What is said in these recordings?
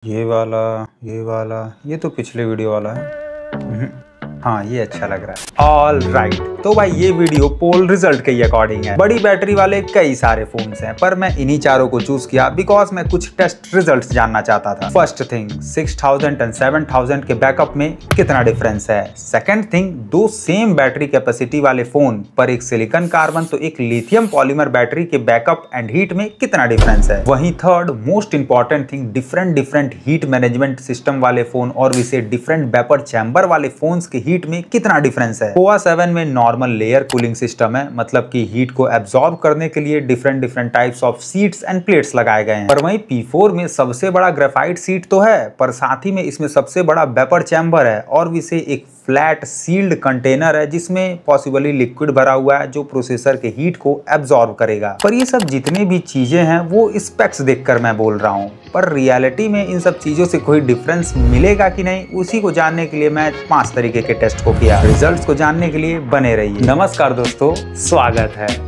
ये वाला ये तो पिछले वीडियो वाला है। हाँ, ये अच्छा लग रहा है। ऑल राइट, तो भाई ये वीडियो पोल रिजल्ट के अकॉर्डिंग है। बड़ी बैटरी वाले कई सारे फोन्स हैं, पर मैं इन्हीं चारों को चूज किया बिकॉज मैं कुछ टेस्ट रिजल्ट्स जानना चाहता था। फर्स्ट थिंग, 6000 एंड 7000 के बैकअप में कितना डिफरेंस है। सेकंड थिंग, दो सेम बैटरी कैपेसिटी वाले फोन पर एक सिलिकॉन कार्बन तो एक लिथियम पॉलीमर बैटरी के बैकअप एंड हीट में कितना डिफरेंस है। वहीं third most important thing, different heat management system वाले फोन और विसे डिफरेंट वेपर चैम्बर वाले फोन्स के हीट में कितना डिफरेंस है। पोवा 7 में नॉर्मल लेयर कूलिंग सिस्टम है, मतलब कि हीट को एब्सॉर्ब करने के लिए different types of seats and plates लगाए गए हैं। पर वहीं P4 में सबसे बड़ा ग्रेफाइट सीट तो है, पर साथ ही में इसमें सबसे बड़ा वेपर चैम्बर है और विसे एक फ्लैट सील्ड कंटेनर है जिसमें पॉसिबली लिक्विड भरा हुआ है जो प्रोसेसर के हीट को एब्सॉर्ब करेगा। पर ये सब जितनी भी चीजें हैं वो स्पेक्स देखकर मैं बोल रहा हूँ, पर रियलिटी में इन सब चीजों से कोई डिफरेंस मिलेगा कि नहीं, उसी को जानने के लिए मैं 5 तरीके के टेस्ट को किया। रिजल्ट्स को जानने के लिए बने रहिए। नमस्कार दोस्तों, स्वागत है।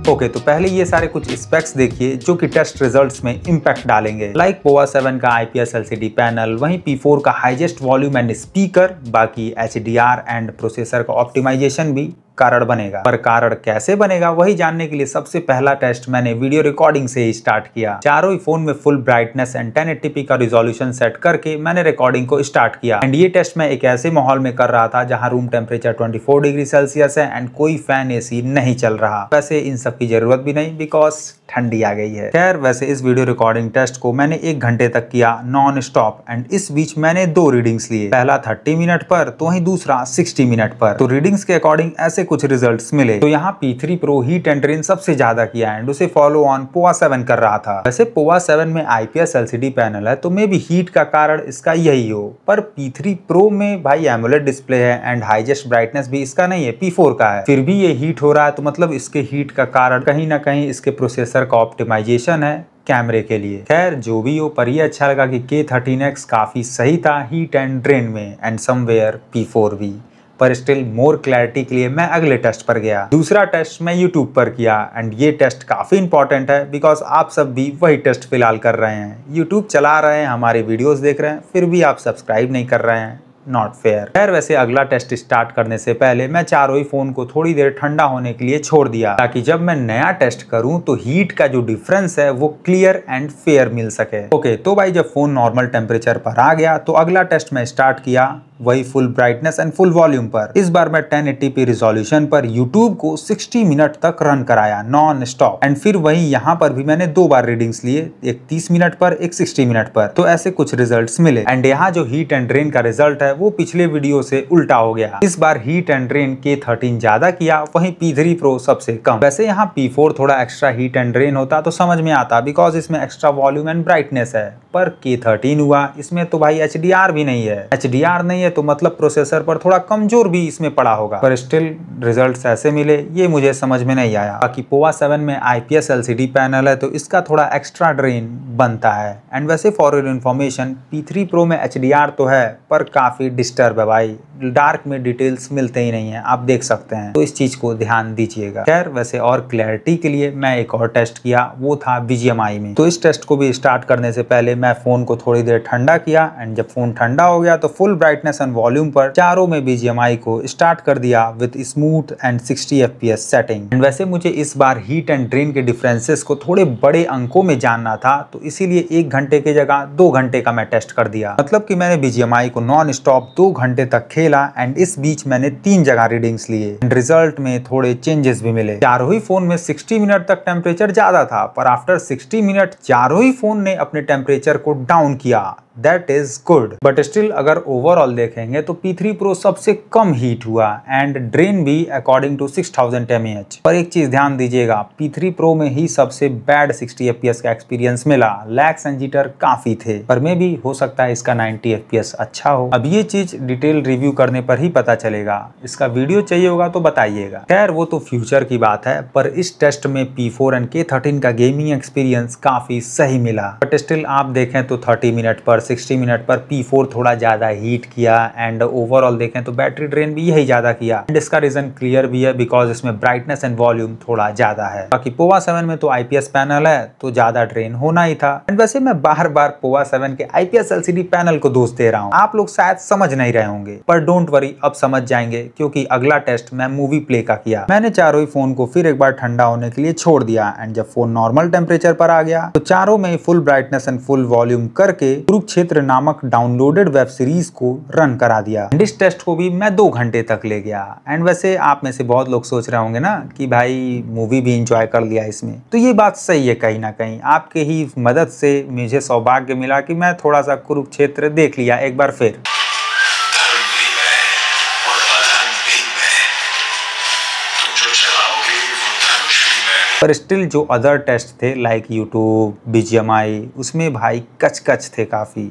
ओके, तो पहले ये सारे कुछ स्पेक्स देखिए जो कि टेस्ट रिजल्ट्स में इंपैक्ट डालेंगे। लाइक पोवा 7 का IPS LCD पैनल, वहीं P4 का हाईएस्ट वॉल्यूम एंड स्पीकर, बाकी HDR एंड प्रोसेसर का ऑप्टिमाइजेशन भी कारण बनेगा। पर कारण कैसे बनेगा वही जानने के लिए सबसे पहला टेस्ट मैंने वीडियो रिकॉर्डिंग से ही स्टार्ट किया। चारों ही फोन में फुल ब्राइटनेस एंड 1080p का रिजोल्यूशन सेट करके मैंने रिकॉर्डिंग को स्टार्ट किया। एंड ये टेस्ट मैं एक ऐसे माहौल में कर रहा था जहां रूम टेम्परेचर 24 डिग्री सेल्सियस है एंड कोई फैन AC नहीं चल रहा। वैसे इन सब की जरूरत भी नहीं बिकॉज ठंडी आ गई है। खैर, वैसे इस वीडियो रिकॉर्डिंग टेस्ट को मैंने 1 घंटे तक किया नॉन स्टॉप एंड इस बीच मैंने 2 रीडिंग्स लिए, पहला 30 मिनट पर तो वहीं दूसरा 60 मिनट पर। तो रीडिंग्स के अकॉर्डिंग ऐसे कुछ रिजल्ट्स मिले। तो यहाँ P3 Pro heat and drain सबसे ज्यादा किया एंड उसे फॉलो ऑन पोवा 7 कर रहा था। वैसे पोवा 7 में IPS LCD पैनल है तो मे भी हीट का कारण इसका यही हो, पर P3 Pro में भाई एमोलेड डिस्प्ले है एंड हाईएस्ट ब्राइटनेस भी इसका नहीं है, P4 का है। फिर भी ये हीट हो रहा है तो मतलब इसके हीट का कारण कहीं ना कहीं इसके प्रोसेसर का ऑप्टिमाइजेशन है कैमरे के लिए। खैर जो भी हो, पर ये अच्छा लगा कि K13X काफी सही था हीट एंड ड्रेन में एंड समवेयर P4 भी। पर स्टिल मोर क्लैरिटी के लिए मैं अगले टेस्ट पर गया। दूसरा टेस्ट मैं YouTube पर किया एंड ये टेस्ट काफी इंपॉर्टेंट है बिकॉज आप सब भी वही टेस्ट फिलहाल कर रहे हैं। YouTube चला रहे हैं, हमारे वीडियोस देख रहे हैं, फिर भी आप सब्सक्राइब नहीं कर रहे हैं। Not fair. खैर, वैसे अगला टेस्ट स्टार्ट करने से पहले मैं चारों ही फोन को थोड़ी देर ठंडा होने के लिए छोड़ दिया ताकि जब मैं नया टेस्ट करूं तो हीट का जो डिफरेंस है वो क्लियर एंड फेयर मिल सके। ओके, तो भाई जब फोन नॉर्मल टेम्परेचर पर आ गया तो अगला टेस्ट मैं स्टार्ट किया वही full brightness and full volume पर। इस बार मैं 1080p रिजोल्यूशन पर YouTube को 60 मिनट तक रन कराया नॉन स्टॉप एंड फिर वही यहाँ पर भी मैंने 2 बार रीडिंग्स लिए, एक 30 मिनट पर एक 60 मिनट पर। तो ऐसे कुछ रिजल्ट्स मिले एंड यहाँ जो हीट एंड ड्रेन का रिजल्ट है वो पिछले वीडियो से उल्टा हो गया। इस बार हीट एंड ड्रेन K13 ज्यादा किया, वहीं P3 Pro सबसे कम। वैसे यहाँ P4 थोड़ा एक्स्ट्रा हीट एंड ड्रेन होता तो समझ में आता बिकॉज इसमें एक्स्ट्रा वॉल्यूम एंड ब्राइटनेस है, पर K13 हुआ इसमें तो भाई HDR भी नहीं है। HDR नहीं है तो मतलब प्रोसेसर पर थोड़ा कमजोर भी इसमें पड़ा होगा, पर स्टिल रिजल्ट्स ऐसे मिले ये मुझे समझ में नहीं आया। बाकी पोवा 7 में IPS LCD पैनल है तो इसका थोड़ा एक्स्ट्रा ड्रेन बनता है एंड वैसे for your information P3 Pro में HDR तो है पर काफी डिस्टर्ब है भाई, डार्क में डिटेल्स मिलते ही नहीं है, आप देख सकते हैं, तो इस चीज को ध्यान दीजिएगा। खैर, वैसे और क्लैरिटी के लिए मैं एक और टेस्ट किया, वो था BGMI में। तो इस टेस्ट को भी स्टार्ट करने से पहले मैं फोन को थोड़ी देर ठंडा किया एंड जब फोन ठंडा हो गया तो फुल ब्राइटनेस एंड वॉल्यूम पर चारों में BGMI को स्टार्ट कर दिया with smooth and 60 FPS setting. And वैसे मुझे इस बार हीट एंड ड्रेन के डिफरेंसेस को थोड़े बड़े अंकों में जानना था तो इसीलिए 1 घंटे के जगह 2 घंटे का मैं टेस्ट कर दिया। मतलब कि मैंने BGMI को नॉन स्टॉप 2 घंटे तक खेला एंड इस बीच मैंने 3 जगह रीडिंग्स लिए एंड रिजल्ट में थोड़े चेंजेस भी मिले। चारों ही फोन में 60 मिनट तक टेम्परेचर ज्यादा था, पर आफ्टर 60 मिनट चारों ही फोन ने अपने टेम्परेचर को डाउन किया। That is good, but still अगर ओवरऑल देखेंगे तो P3 Pro सबसे कम हीट हुआ एंड ड्रेन भी अकॉर्डिंग टू 6000 mAh। पर एक चीज ध्यान दीजिएगा, P3 Pro में ही सबसे बैड 60 FPS का एक्सपीरियंस मिला, लैग्स एंड जिटर काफी थे, पर में भी हो सकता है इसका 90 FPS अच्छा हो। अब ये चीज डिटेल रिव्यू करने पर ही पता चलेगा, इसका वीडियो चाहिए होगा तो बताइएगा। खैर वो तो फ्यूचर की बात है, पर इस टेस्ट में P4 एंड K13 का गेमिंग एक्सपीरियंस काफी सही मिला। बट स्टिल आप देखें तो 30 मिनट पर 60 मिनट पर P4 थोड़ा ज्यादा हीट किया एंड ओवरऑल देखें तो बैटरी ड्रेन भी यही ज्यादा किया एंड इसका रीजन क्लियर भी है बिकॉज इसमें ब्राइटनेस एंड वॉल्यूम थोड़ा ज्यादा है। बाकी पोवा 7 में तो IPS पैनल है तो ज्यादा ड्रेन होना ही था। एंड वैसे मैं बार बार पोवा 7 के IPS LCD पैनल को दोष दे रहा हूँ, आप लोग शायद समझ नहीं रहे होंगे, पर डोंट वरी अब समझ जाएंगे क्योंकि अगला टेस्ट मैं मूवी प्ले का किया। मैंने चारों ही फोन को फिर एक बार ठंडा होने के लिए छोड़ दिया एंड जब फोन नॉर्मल टेम्परेचर पर आ गया तो चारों में full brightness and full volume करके कुरुक्षेत्र नामक डाउनलोडेड वेब सीरीज को रन करा दिया। इस टेस्ट को भी मैं 2 घंटे तक ले गया। एंड वैसे आप में से बहुत लोग सोच रहे होंगे ना कि भाई मूवी भी इंजॉय कर लिया इसमें, तो ये बात सही है। कहीं ना कहीं आपके ही मदद से मुझे सौभाग्य मिला कि मैं थोड़ा सा कुरुक्षेत्र देख लिया एक बार फिर। पर स्टिल जो अदर टेस्ट थे लाइक यूट्यूब, BGMI, उसमें भाई कच थे काफी।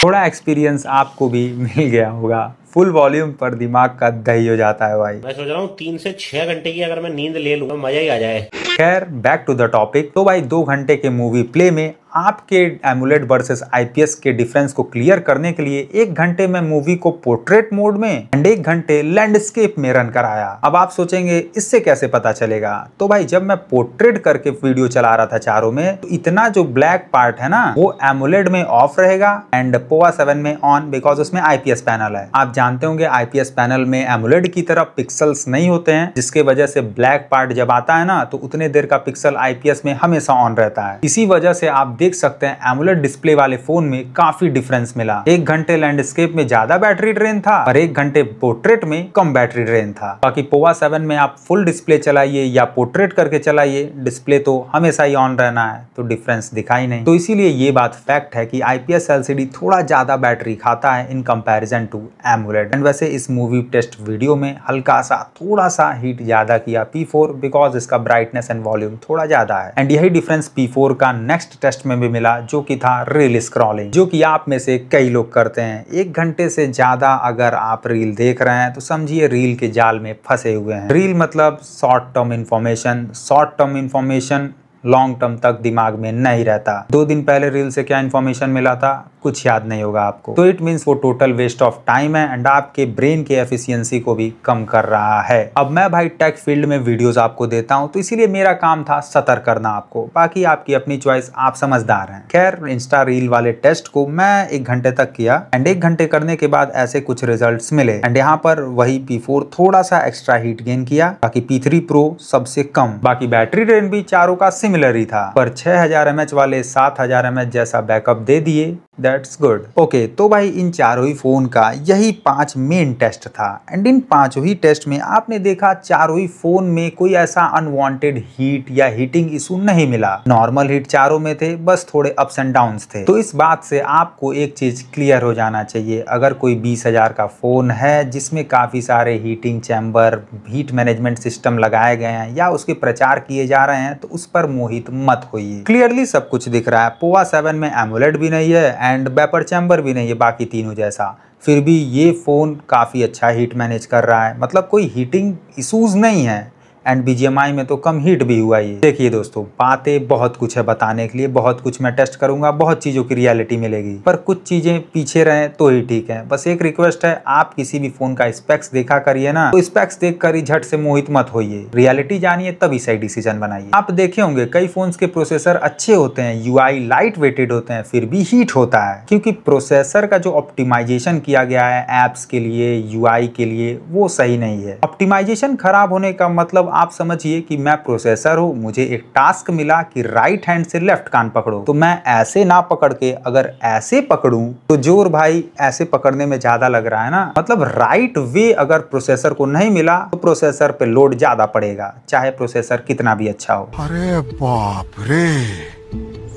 थोड़ा एक्सपीरियंस आपको भी मिल गया होगा। फुल वॉल्यूम पर दिमाग का दही हो जाता है भाई। मैं सोच रहा हूँ 3 से 6 घंटे की अगर मैं नींद ले लूँ मजा ही आ जाए। खैर बैक टू द टॉपिक। तो भाई 2 घंटे के मूवी प्ले में आपके एमुलेट वर्सेस IPS के डिफरेंस को क्लियर करने के लिए 1 घंटे में मूवी को पोर्ट्रेट मोड में एंड 1 घंटे लैंडस्केप में रन कराया। अब आप सोचेंगे इससे कैसे पता चलेगा, तो भाई जब मैं पोर्ट्रेट करके वीडियो चला रहा था चारों में तो इतना जो ब्लैक पार्ट है ना वो एमुलेट में ऑफ रहेगा एंड पोवा 7 में ऑन बिकॉज उसमें IPS पैनल है। आप जानते होंगे IPS पैनल में एमुलेट की तरह पिक्सल्स नहीं होते हैं जिसके वजह से ब्लैक पार्ट जब आता है ना तो उतने देर का पिक्सल IPS में हमेशा ऑन रहता है। इसी वजह से आप देख सकते हैं एमुलेट डिस्प्ले वाले फोन में काफी डिफरेंस मिला। 1 घंटे लैंडस्केप में ज्यादा बैटरी ड्रेन था और 1 घंटे पोर्ट्रेट में कम बैटरी ड्रेन था। बाकी पोवा 7 में आप फुल डिस्प्ले चलाइए या पोर्ट्रेट करके चलाइए, डिस्प्ले तो हमेशा ही ऑन रहना है तो डिफरेंस दिखाई नहीं। तो इसीलिए ये बात फैक्ट है कि IPS LCD थोड़ा ज्यादा बैटरी खाता है in comparison to emulate. And वैसे इस मूवी टेस्ट वीडियो में हल्का सा थोड़ा सा हीट ज्यादा किया P4 बिकॉज इसका ब्राइटनेस एंड वॉल्यूम थोड़ा ज्यादा है। एंड यही डिफरेंस P4 का नेक्स्ट टेस्ट में भी मिला जो कि था रील स्क्रॉलिंग, जो कि आप में से कई लोग करते हैं। 1 घंटे से ज्यादा अगर आप रील देख रहे हैं तो समझिए रील के जाल में फंसे हुए हैं। रील मतलब short term information long term तक दिमाग में नहीं रहता। 2 दिन पहले रील से क्या इन्फॉर्मेशन मिला था कुछ याद नहीं होगा आपको, तो इट मीन्स वो टोटल वेस्ट ऑफ टाइम है एंड आपके ब्रेन के एफिशिएंसी को भी कम कर रहा है। अब मैं भाई टेक फील्ड में वीडियोस आपको देता हूं तो इसीलिए मेरा काम था सतर्क करना आपको, बाकी आपकी अपनी चॉइस, आप समझदार हैं। खैर इंस्टा रील वाले टेस्ट को मैं 1 घंटे तक किया एंड 1 घंटे करने के बाद ऐसे कुछ रिजल्ट मिले एंड यहाँ पर वही P4 थोड़ा सा एक्स्ट्रा हीट गेन किया, बाकी P3 Pro सबसे कम। बाकी बैटरी ड्रेन भी चारों का सिमिलर ही था, पर 6000 mAh वाले 7000 mAh जैसा बैकअप दे दिए। That's good. ओके तो भाई इन चारों ही फोन का यही 5 मेन टेस्ट था एंड इन 5 ही टेस्ट में आपने देखा चारों ही फोन में कोई ऐसा अनवांटेड हीट या हीटिंग इशू नहीं मिला। नॉर्मल हीट चारों में थे, बस थोड़े अप्स एंड डाउन्स थे। तो इस बात से आपको एक चीज क्लियर हो जाना चाहिए, अगर कोई 20,000 का फोन है जिसमें काफी सारे heating chamber, heat management system लगाए गए हैं या उसके प्रचार किए जा रहे हैं तो उस पर मोहित मत होइए। क्लियरली सब कुछ दिख रहा है। पोवा 7 में एमुलेट भी नहीं है एंड वेपर चैम्बर भी नहीं है बाकी तीनों जैसा, फिर भी ये फोन काफी अच्छा हीट मैनेज कर रहा है, मतलब कोई हीटिंग इश्यूज नहीं है एंड BGMI में तो कम हीट भी हुआ ही। देखिए दोस्तों बातें बहुत कुछ है बताने के लिए, बहुत कुछ मैं टेस्ट करूंगा, बहुत चीजों की रियलिटी मिलेगी, पर कुछ चीजें पीछे रहे तो ही ठीक है। बस एक रिक्वेस्ट है, आप किसी भी फोन का स्पेक्स देखा करिए ना, तो स्पेक्स देख कर ही झट से मोहित मत होइए, रियलिटी जानिए तभी सही डिसीजन बनाइए। आप देखे होंगे कई फोन के प्रोसेसर अच्छे होते हैं, UI लाइट वेटेड होते हैं, फिर भी हीट होता है क्योंकि प्रोसेसर का जो ऑप्टिमाइजेशन किया गया है एप्स के लिए, UI के लिए, वो सही नहीं है। ऑप्टिमाइजेशन खराब होने का मतलब आप समझिए कि मैं प्रोसेसर हूं, मुझे एक टास्क मिला कि राइट हैंड से लेफ्ट कान पकड़ो, तो मैं ऐसे ना पकड़ के अगर ऐसे पकड़ूं तो जोर भाई ऐसे पकड़ने में ज्यादा लग रहा है ना, मतलब राइट वे अगर प्रोसेसर को नहीं मिला तो प्रोसेसर पे लोड ज्यादा पड़ेगा, चाहे प्रोसेसर कितना भी अच्छा हो। अरे बाप रे,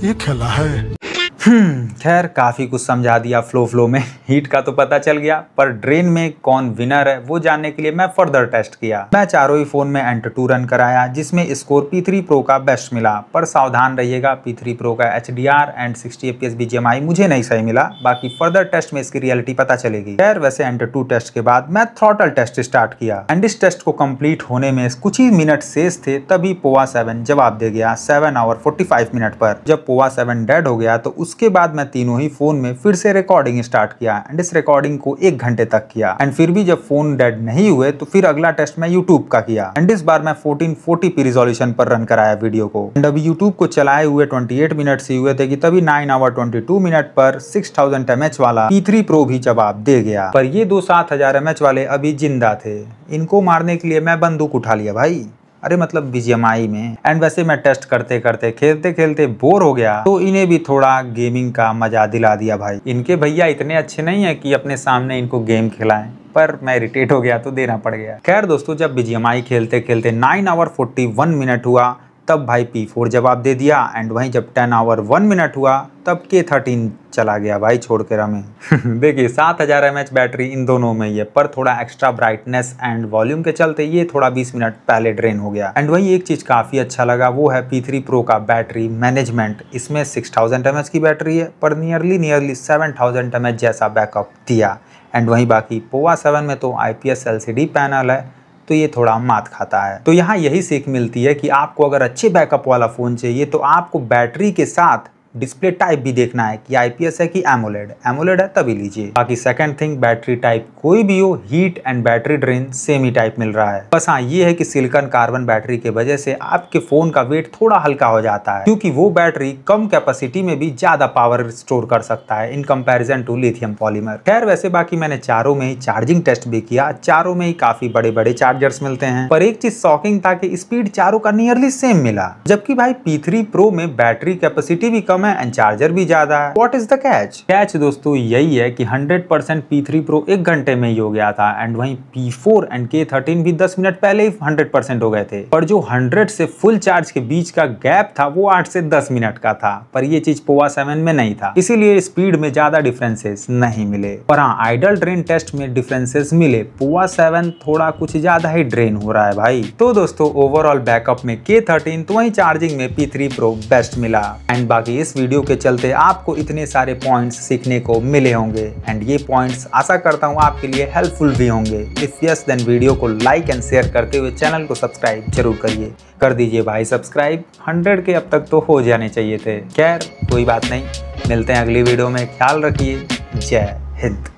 ये खेला है। खैर काफी कुछ समझा दिया फ्लो में। हीट का तो पता चल गया, पर ड्रेन में कौन विनर है वो जानने के लिए मैं फर्दर टेस्ट किया। मैं चारों ही फोन में Ant2 रन कराया, जिसमें स्कोर P3 Pro का बेस्ट मिला। पर सावधान रहिएगा, P3 Pro का HDR एंड 60 FPS BGMI मुझे नहीं सही मिला। बाकी फर्दर टेस्ट में इसकी रियलिटी पता चलेगी। खैर वैसे Ant2 टेस्ट के बाद मैं थ्रॉटल टेस्ट स्टार्ट किया एंड इस टेस्ट को कंप्लीट होने में कुछ ही मिनट शेष थे, तभी पोवा 7 जवाब दे गया 7 आवर 45 मिनट पर। जब पोवा 7 डेड हो गया तो उसके बाद मैं तीनों ही फोन में फिर से रिकॉर्डिंग स्टार्ट किया एंड इस रिकॉर्डिंग को 1 घंटे तक किया एंड फिर भी जब फोन डेड नहीं हुए तो फिर अगला टेस्ट मैं यूट्यूब का किया एंड इस बार मैं 1440p रिजोल्यूशन पर रन कराया वीडियो को। एंड अभी यूट्यूब को चलाए हुए 28 मिनट से हुए थे कि तभी 9 आवर 22 मिनट पर 6000 mAh वाला P3 Pro भी जवाब दे गया। पर ये दो 7000 mAh वाले अभी जिंदा थे, इनको मारने के लिए मैं बंदूक उठा लिया भाई, अरे मतलब BGMI में। एंड वैसे मैं टेस्ट करते करते खेलते खेलते बोर हो गया तो इन्हें भी थोड़ा गेमिंग का मजा दिला दिया भाई। इनके भैया इतने अच्छे नहीं है कि अपने सामने इनको गेम खिलाएं, पर मैं इरिटेट हो गया तो देना पड़ गया। खैर दोस्तों, जब BGMI खेलते खेलते 9 आवर 41 मिनट हुआ तब भाई P4 जवाब दे दिया एंड वहीं जब 10 आवर 1 मिनट हुआ तब K13 चला गया भाई छोड़ के हमें। देखिए 7000 mAh बैटरी इन दोनों में ही है, पर थोड़ा एक्स्ट्रा ब्राइटनेस एंड वॉल्यूम के चलते ये थोड़ा 20 मिनट पहले ड्रेन हो गया। एंड वहीं एक चीज काफी अच्छा लगा, वो है P3 Pro का बैटरी मैनेजमेंट। इसमें 6000 mAh की बैटरी है पर नियरली 7000 mAh जैसा बैकअप दिया। एंड वहीं बाकी पोवा 7 में तो IPS LCD पैनल है तो ये थोड़ा मात खाता है। तो यहाँ यही सीख मिलती है कि आपको अगर अच्छे बैकअप वाला फोन चाहिए तो आपको बैटरी के साथ डिस्प्ले टाइप भी देखना है कि IPS है कि एमोलेड है तभी लीजिए। बाकी सेकंड थिंग, बैटरी टाइप कोई भी हो, heat and battery drain same ही टाइप मिल रहा है। बस हाँ ये है कि सिलिकॉन कार्बन बैटरी के वजह से आपके फोन का वेट थोड़ा हल्का हो जाता है, क्योंकि वो बैटरी कम कैपेसिटी में भी ज्यादा पावर स्टोर कर सकता है in comparison to lithium polymer. खैर वैसे बाकी मैंने चारों में ही चार्जिंग टेस्ट भी किया, चारों में ही काफी बड़े बड़े चार्जर्स मिलते हैं, पर एक चीज शॉकिंग था कि स्पीड चारों का नियरली सेम मिला। जबकि भाई P3 Pro में बैटरी कैपेसिटी भी कम है एंड चार्जर भी ज्यादा है। व्हाट इज द कैच दोस्तों यही है कि 100% P3 Pro 1 घंटे में ही हो गया था एंड वहीं P4 एंड K13 भी 10 मिनट पहले ही 100% हो गए थे। पर जो 100 से फुल चार्ज के बीच का गैप था वो 8 से 10 मिनट का था, पर ये चीज पोवा 7 में नहीं था, इसीलिए स्पीड में ज्यादा डिफरेंसेस नहीं मिले। पर हाँ आइडल ड्रेन टेस्ट में डिफरेंसेस मिले, पोवा 7 थोड़ा कुछ ज्यादा ही ड्रेन हो रहा है भाई। तो दोस्तों ओवरऑल बैकअप में K13 तो वहीं चार्जिंग में P3 Pro बेस्ट मिला। एंड बाकी इस वीडियो के चलते आपको इतने सारे पॉइंट्स सीखने को मिले होंगे एंड ये पॉइंट्स आशा करता हूँ आपके लिए हेल्पफुल भी होंगे। इफ यस देन वीडियो को लाइक एंड शेयर करते हुए चैनल को सब्सक्राइब जरूर करिए। कर दीजिए भाई सब्सक्राइब, 100 के अब तक तो हो जाने चाहिए थे। खैर कोई बात नहीं, मिलते हैं अगली वीडियो में, ख्याल रखिए, जय हिंद।